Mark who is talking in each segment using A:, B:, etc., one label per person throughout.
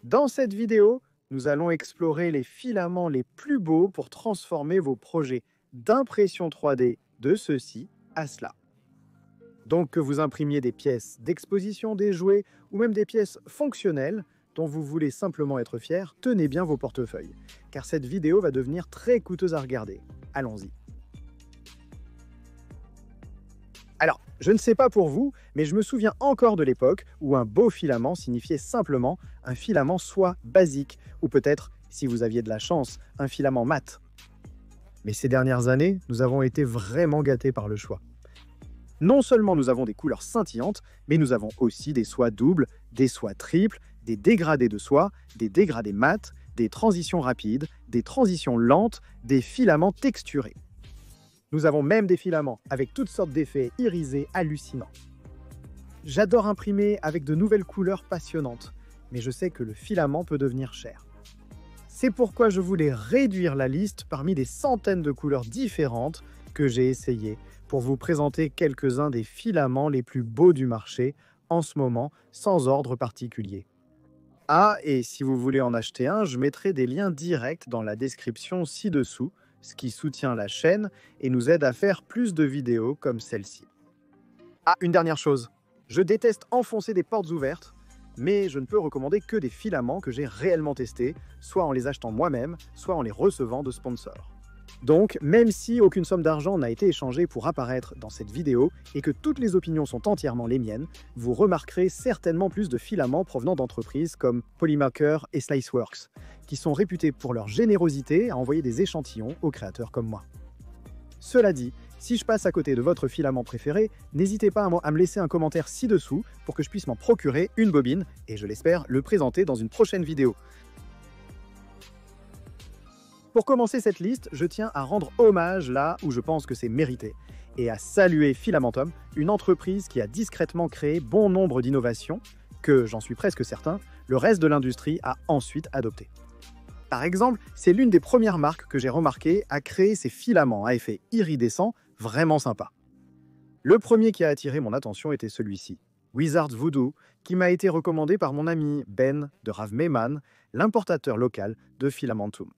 A: Dans cette vidéo, nous allons explorer les filaments les plus beaux pour transformer vos projets d'impression 3D de ceci à cela. Donc que vous imprimiez des pièces d'exposition, des jouets ou même des pièces fonctionnelles dont vous voulez simplement être fier, tenez bien vos portefeuilles, car cette vidéo va devenir très coûteuse à regarder. Allons-y. Alors, je ne sais pas pour vous, mais je me souviens encore de l'époque où un beau filament signifiait simplement un filament soit basique, ou peut-être, si vous aviez de la chance, un filament mat. Mais ces dernières années, nous avons été vraiment gâtés par le choix. Non seulement nous avons des couleurs scintillantes, mais nous avons aussi des soies doubles, des soies triples, des dégradés de soie, des dégradés mat, des transitions rapides, des transitions lentes, des filaments texturés. Nous avons même des filaments avec toutes sortes d'effets irisés hallucinants. J'adore imprimer avec de nouvelles couleurs passionnantes, mais je sais que le filament peut devenir cher. C'est pourquoi je voulais réduire la liste parmi des centaines de couleurs différentes que j'ai essayées pour vous présenter quelques-uns des filaments les plus beaux du marché en ce moment, sans ordre particulier. Ah, et si vous voulez en acheter un, je mettrai des liens directs dans la description ci-dessous, ce qui soutient la chaîne et nous aide à faire plus de vidéos comme celle-ci. Ah, une dernière chose. Je déteste enfoncer des portes ouvertes, mais je ne peux recommander que des filaments que j'ai réellement testés, soit en les achetant moi-même, soit en les recevant de sponsors. Donc, même si aucune somme d'argent n'a été échangée pour apparaître dans cette vidéo et que toutes les opinions sont entièrement les miennes, vous remarquerez certainement plus de filaments provenant d'entreprises comme Polymaker et Sliceworks, qui sont réputés pour leur générosité à envoyer des échantillons aux créateurs comme moi. Cela dit, si je passe à côté de votre filament préféré, n'hésitez pas à me laisser un commentaire ci-dessous pour que je puisse m'en procurer une bobine et, je l'espère, le présenter dans une prochaine vidéo. Pour commencer cette liste, je tiens à rendre hommage là où je pense que c'est mérité et à saluer Filamentum, une entreprise qui a discrètement créé bon nombre d'innovations que, j'en suis presque certain, le reste de l'industrie a ensuite adoptées. Par exemple, c'est l'une des premières marques que j'ai remarqué à créer ces filaments à effet iridescent vraiment sympas. Le premier qui a attiré mon attention était celui-ci, Wizards Voodoo, qui m'a été recommandé par mon ami Ben de Rav Mehman, l'importateur local de Filamentum.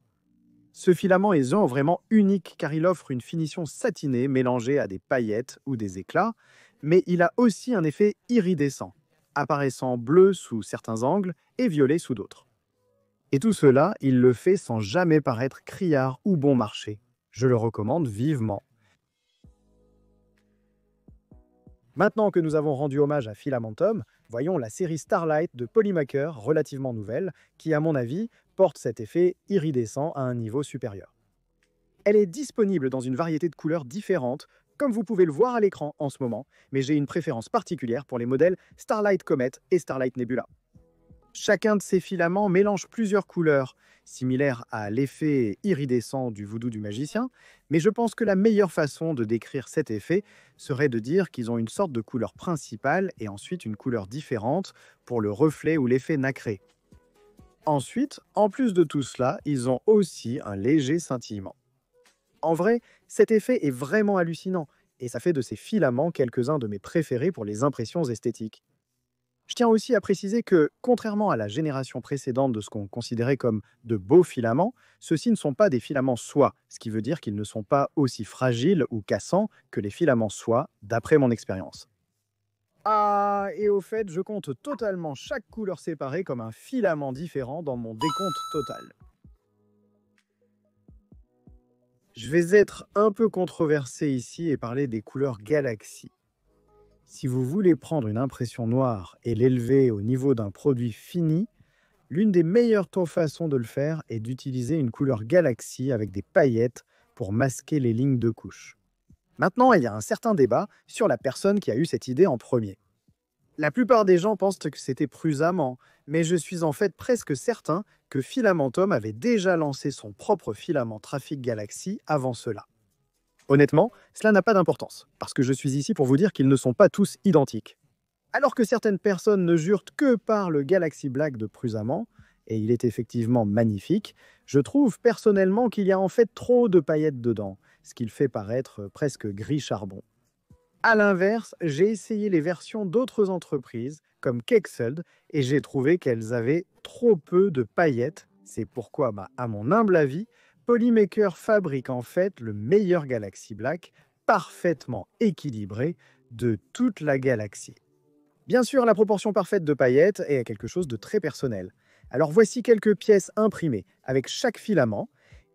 A: Ce filament est vraiment unique car il offre une finition satinée mélangée à des paillettes ou des éclats, mais il a aussi un effet iridescent, apparaissant bleu sous certains angles et violet sous d'autres. Et tout cela, il le fait sans jamais paraître criard ou bon marché. Je le recommande vivement. Maintenant que nous avons rendu hommage à Filamentum, voyons la série Starlight de Polymaker, relativement nouvelle, qui, à mon avis, porte cet effet iridescent à un niveau supérieur. Elle est disponible dans une variété de couleurs différentes, comme vous pouvez le voir à l'écran en ce moment, mais j'ai une préférence particulière pour les modèles Starlight Comet et Starlight Nebula. Chacun de ces filaments mélange plusieurs couleurs, similaires à l'effet iridescent du voodoo du magicien, mais je pense que la meilleure façon de décrire cet effet serait de dire qu'ils ont une sorte de couleur principale et ensuite une couleur différente pour le reflet ou l'effet nacré. Ensuite, en plus de tout cela, ils ont aussi un léger scintillement. En vrai, cet effet est vraiment hallucinant, et ça fait de ces filaments quelques-uns de mes préférés pour les impressions esthétiques. Je tiens aussi à préciser que, contrairement à la génération précédente de ce qu'on considérait comme de beaux filaments, ceux-ci ne sont pas des filaments soie, ce qui veut dire qu'ils ne sont pas aussi fragiles ou cassants que les filaments soie, d'après mon expérience. Ah, et au fait, je compte totalement chaque couleur séparée comme un filament différent dans mon décompte total. Je vais être un peu controversé ici et parler des couleurs galaxies. Si vous voulez prendre une impression noire et l'élever au niveau d'un produit fini, l'une des meilleures façons de le faire est d'utiliser une couleur galaxie avec des paillettes pour masquer les lignes de couche. Maintenant, il y a un certain débat sur la personne qui a eu cette idée en premier. La plupart des gens pensent que c'était Prusamment, mais je suis en fait presque certain que Filamentum avait déjà lancé son propre filament Traffic Galaxy avant cela. Honnêtement, cela n'a pas d'importance, parce que je suis ici pour vous dire qu'ils ne sont pas tous identiques. Alors que certaines personnes ne jurent que par le Galaxy Black de Prusamment, et il est effectivement magnifique, je trouve personnellement qu'il y a en fait trop de paillettes dedans, ce qui le fait paraître presque gris charbon. À l'inverse, j'ai essayé les versions d'autres entreprises comme Kexeld et j'ai trouvé qu'elles avaient trop peu de paillettes. C'est pourquoi, à mon humble avis, Polymaker fabrique en fait le meilleur Galaxy Black, parfaitement équilibré de toute la galaxie. Bien sûr, la proportion parfaite de paillettes est quelque chose de très personnel. Alors voici quelques pièces imprimées avec chaque filament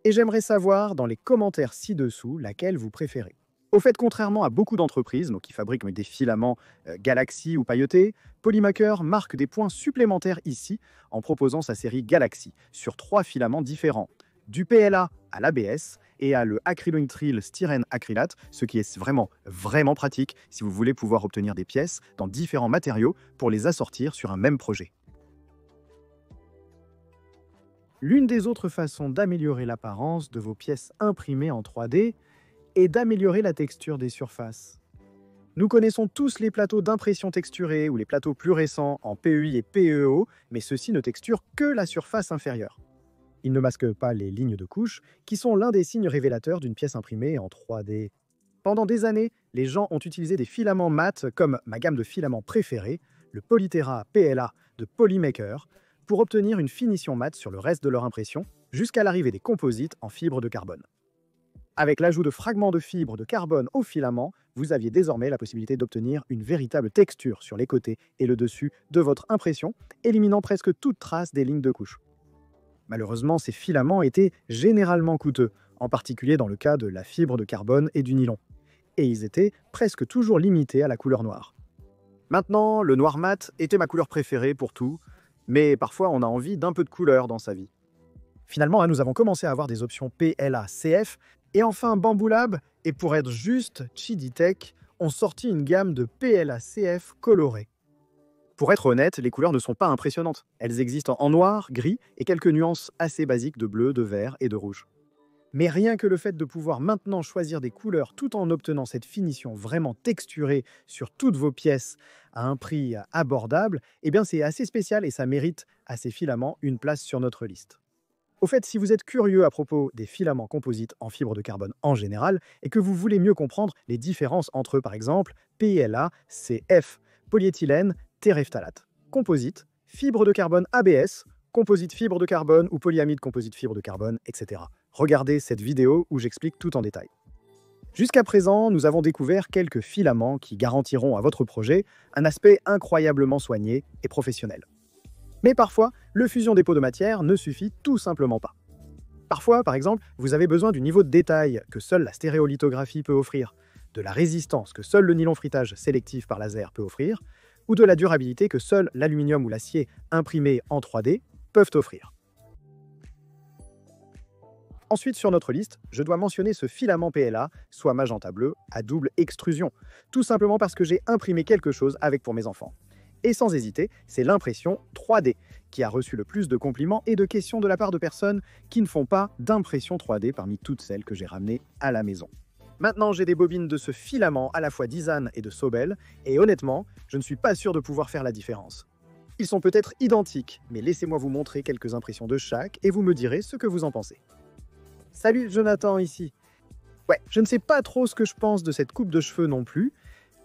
A: et j'aimerais savoir dans les commentaires ci-dessous laquelle vous préférez. Au fait, contrairement à beaucoup d'entreprises qui fabriquent des filaments Galaxy ou pailletés, Polymaker marque des points supplémentaires ici en proposant sa série Galaxy sur 3 filaments différents, du PLA à l'ABS et à le acrylonitrile styrène acrylate, ce qui est vraiment pratique si vous voulez pouvoir obtenir des pièces dans différents matériaux pour les assortir sur un même projet. L'une des autres façons d'améliorer l'apparence de vos pièces imprimées en 3D est d'améliorer la texture des surfaces. Nous connaissons tous les plateaux d'impression texturée ou les plateaux plus récents en PEI et PEO, mais ceux-ci ne texturent que la surface inférieure. Ils ne masquent pas les lignes de couche, qui sont l'un des signes révélateurs d'une pièce imprimée en 3D. Pendant des années, les gens ont utilisé des filaments mat comme ma gamme de filaments préférée, le Polytera PLA de Polymaker, pour obtenir une finition mat sur le reste de leur impression, jusqu'à l'arrivée des composites en fibre de carbone. Avec l'ajout de fragments de fibres de carbone au filament, vous aviez désormais la possibilité d'obtenir une véritable texture sur les côtés et le dessus de votre impression, éliminant presque toute trace des lignes de couche. Malheureusement, ces filaments étaient généralement coûteux, en particulier dans le cas de la fibre de carbone et du nylon. Et ils étaient presque toujours limités à la couleur noire. Maintenant, le noir mat était ma couleur préférée pour tout, mais parfois on a envie d'un peu de couleur dans sa vie. Finalement, nous avons commencé à avoir des options PLA, CF, et enfin Bamboo Lab, et pour être juste, Chiditech, ont sorti une gamme de PLA CF colorés. Pour être honnête, les couleurs ne sont pas impressionnantes. Elles existent en noir, gris et quelques nuances assez basiques de bleu, de vert et de rouge. Mais rien que le fait de pouvoir maintenant choisir des couleurs tout en obtenant cette finition vraiment texturée sur toutes vos pièces à un prix abordable, eh bien c'est assez spécial et ça mérite à ces filaments une place sur notre liste. Au fait, si vous êtes curieux à propos des filaments composites en fibre de carbone en général et que vous voulez mieux comprendre les différences entre, par exemple, PLA, CF, polyéthylène, terephthalate, composite, fibre de carbone ABS, composite fibre de carbone ou polyamide composite fibre de carbone, etc. Regardez cette vidéo où j'explique tout en détail. Jusqu'à présent, nous avons découvert quelques filaments qui garantiront à votre projet un aspect incroyablement soigné et professionnel. Mais parfois, le fusion des pots de matière ne suffit tout simplement pas. Parfois, par exemple, vous avez besoin du niveau de détail que seule la stéréolithographie peut offrir, de la résistance que seul le nylon frittage sélectif par laser peut offrir, ou de la durabilité que seul l'aluminium ou l'acier imprimé en 3D peuvent offrir. Ensuite, sur notre liste, je dois mentionner ce filament PLA, soit magenta bleu, à double extrusion, tout simplement parce que j'ai imprimé quelque chose avec pour mes enfants. Et sans hésiter, c'est l'impression 3D qui a reçu le plus de compliments et de questions de la part de personnes qui ne font pas d'impression 3D parmi toutes celles que j'ai ramenées à la maison. Maintenant, j'ai des bobines de ce filament à la fois d'Isan et de Sobel, et honnêtement, je ne suis pas sûr de pouvoir faire la différence. Ils sont peut-être identiques, mais laissez-moi vous montrer quelques impressions de chaque et vous me direz ce que vous en pensez. Salut, Jonathan ici. Ouais, je ne sais pas trop ce que je pense de cette coupe de cheveux non plus,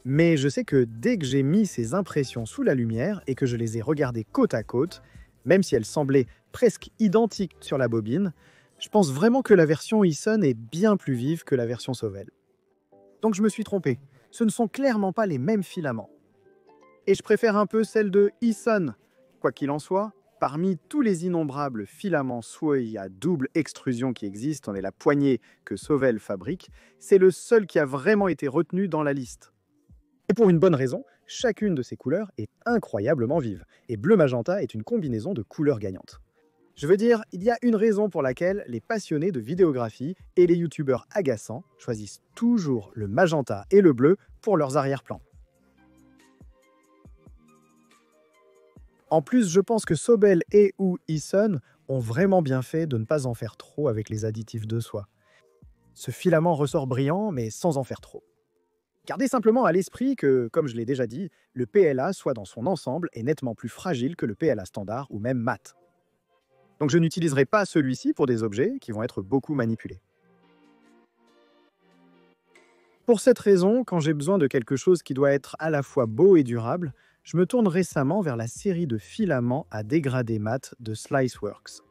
A: mais je sais que dès que j'ai mis ces impressions sous la lumière et que je les ai regardées côte à côte, même si elles semblaient presque identiques sur la bobine, je pense vraiment que la version Ison est bien plus vive que la version Sobel. Donc je me suis trompé, ce ne sont clairement pas les mêmes filaments. Et je préfère un peu celle de Ison. Quoi qu'il en soit, parmi tous les innombrables filaments Sway à double extrusion qui existent, on est la poignée que Sobel fabrique, c'est le seul qui a vraiment été retenu dans la liste. Et pour une bonne raison, chacune de ces couleurs est incroyablement vive, et bleu magenta est une combinaison de couleurs gagnantes. Je veux dire, il y a une raison pour laquelle les passionnés de vidéographie et les youtubeurs agaçants choisissent toujours le magenta et le bleu pour leurs arrière-plans. En plus, je pense que Sobel et ou Ison ont vraiment bien fait de ne pas en faire trop avec les additifs de soie. Ce filament ressort brillant, mais sans en faire trop. Gardez simplement à l'esprit que, comme je l'ai déjà dit, le PLA, soit dans son ensemble, est nettement plus fragile que le PLA standard ou même mat. Donc je n'utiliserai pas celui-ci pour des objets qui vont être beaucoup manipulés. Pour cette raison, quand j'ai besoin de quelque chose qui doit être à la fois beau et durable, je me tourne récemment vers la série de filaments à dégradé mat de Sliceworks.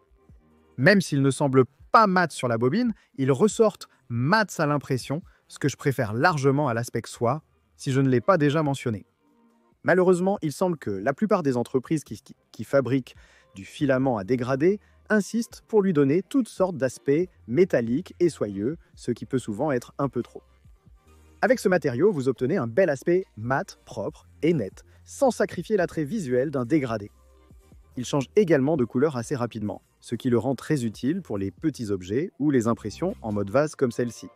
A: Même s'ils ne semblent pas mat sur la bobine, ils ressortent mat à l'impression, ce que je préfère largement à l'aspect soie, si je ne l'ai pas déjà mentionné. Malheureusement, il semble que la plupart des entreprises qui fabriquent du filament à dégradé insistent pour lui donner toutes sortes d'aspects métalliques et soyeux, ce qui peut souvent être un peu trop. Avec ce matériau, vous obtenez un bel aspect mat, propre et net, sans sacrifier l'attrait visuel d'un dégradé. Il change également de couleur assez rapidement, ce qui le rend très utile pour les petits objets ou les impressions en mode vase comme celle-ci.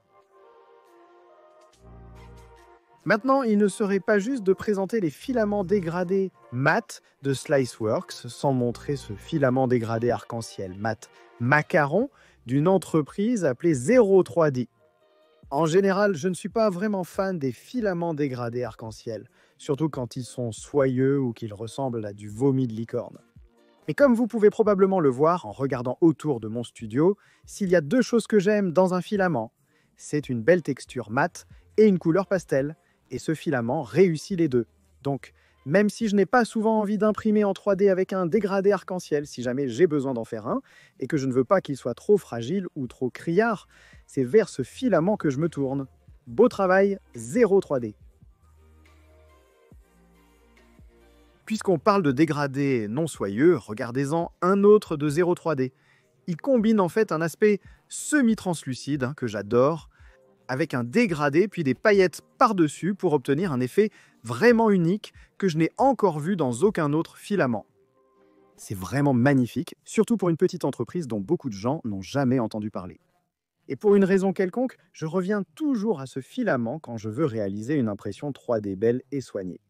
A: Maintenant, il ne serait pas juste de présenter les filaments dégradés mat de Sliceworks sans montrer ce filament dégradé arc-en-ciel mat macaron d'une entreprise appelée 03D. En général, je ne suis pas vraiment fan des filaments dégradés arc-en-ciel, surtout quand ils sont soyeux ou qu'ils ressemblent à du vomi de licorne. Mais comme vous pouvez probablement le voir en regardant autour de mon studio, s'il y a deux choses que j'aime dans un filament, c'est une belle texture mate et une couleur pastel, et ce filament réussit les deux. Donc, même si je n'ai pas souvent envie d'imprimer en 3D avec un dégradé arc-en-ciel, si jamais j'ai besoin d'en faire un, et que je ne veux pas qu'il soit trop fragile ou trop criard, c'est vers ce filament que je me tourne. Beau travail, 03D. Puisqu'on parle de dégradé non soyeux, regardez-en un autre de 03D. Il combine en fait un aspect semi-translucide, que j'adore, avec un dégradé puis des paillettes par-dessus pour obtenir un effet vraiment unique que je n'ai encore vu dans aucun autre filament. C'est vraiment magnifique, surtout pour une petite entreprise dont beaucoup de gens n'ont jamais entendu parler. Et pour une raison quelconque, je reviens toujours à ce filament quand je veux réaliser une impression 3D belle et soignée.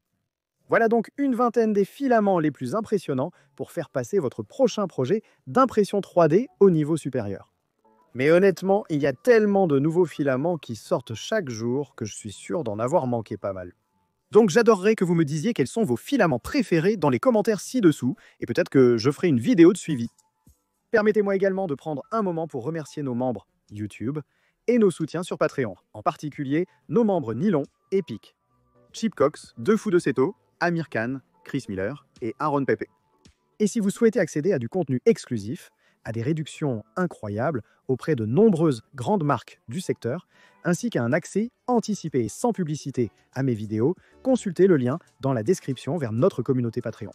A: Voilà donc une vingtaine des filaments les plus impressionnants pour faire passer votre prochain projet d'impression 3D au niveau supérieur. Mais honnêtement, il y a tellement de nouveaux filaments qui sortent chaque jour que je suis sûr d'en avoir manqué pas mal. Donc j'adorerais que vous me disiez quels sont vos filaments préférés dans les commentaires ci-dessous, et peut-être que je ferai une vidéo de suivi. Permettez-moi également de prendre un moment pour remercier nos membres YouTube et nos soutiens sur Patreon, en particulier nos membres Nylon et Pic, Chip Cox, Deux Fous de Seto, Amir Khan, Chris Miller et Aaron Pepe. Et si vous souhaitez accéder à du contenu exclusif, à des réductions incroyables auprès de nombreuses grandes marques du secteur, ainsi qu'à un accès anticipé et sans publicité à mes vidéos, consultez le lien dans la description vers notre communauté Patreon.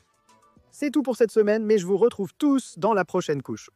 A: C'est tout pour cette semaine, mais je vous retrouve tous dans la prochaine couche.